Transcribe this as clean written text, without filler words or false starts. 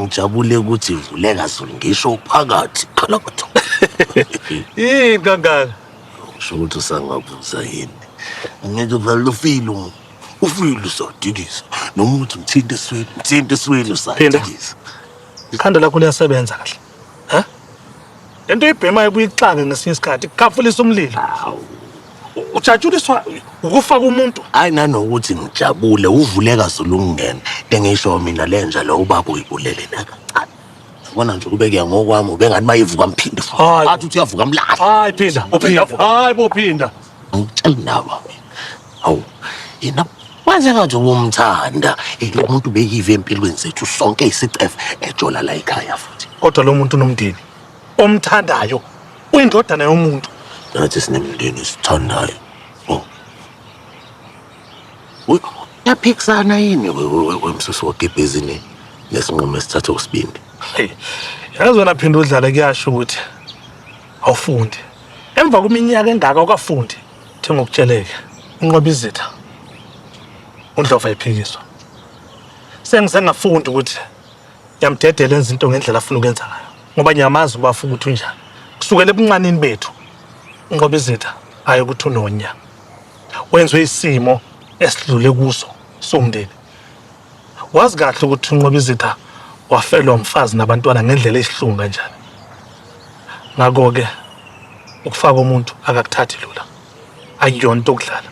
ngijabule ukuthi ivuleka Zulu ngisho phakathi khalakatho. Kangaka. Usho ukuthi usangabuza yini. Ngeke vele ufile usodikisa. Noma uthi mthinte eswele usadikisa. Ikhanda lakho liyasebenza kahle. Ha? Lento ibhemayo kuyixaka ngesinye isikhathi kukhafulisa umlilo. Ujatshuliswa ukufaka umuntu. Hayi nanokuthi ngijabule uvuleka Zulu ungena. Ngisho mina lenja lo ubaba uyibulele nakancane. Ubona nje kubeke ngokwami ubengani mayivuka mphinde futhi. Athi uthi uyavuka mlahla. Hayi phinda, uphinda. Hayi bophinda. Ngitshela naba. Hawu. Yena waze ngathi umthanda. Lo muntu beyive empilweni zethu sonke isicefe ejola la ekhaya futhi. Kodwa lo muntu nomndeni omthandayo uyindodana yomuntu. Nathi sinemndeni sithandayo. Uyaphikisana yini wemsusu wagebhezini nesinqumo esithatha usibindi? Hey, yazi wena phinda udlala kuyasho ukuthi awufundi. Emva kweminyaka engaka ukafundi, thenga ukutsheleka. Inqoba izitha. Undlovu ayiphikiswa. Sengisengafundi ukuthi yamdedela izinto ngendlela afuna ukwenza ngayo. Ngoba nyamazi ubafuna ukuthi unjani. Kusukela ebuncaneni bethu. Inqoba izitha ayi ukuthi unonya. Wenzwe isimo esidlule kuso somndeni. Wazi kahle ukuthi unqoba izitha wafelwa umfazi nabantwana ngendlela esihlungu kanjani. Ngakho ke ukufaka umuntu akakuthathi lula. Ayiyona into okudlala.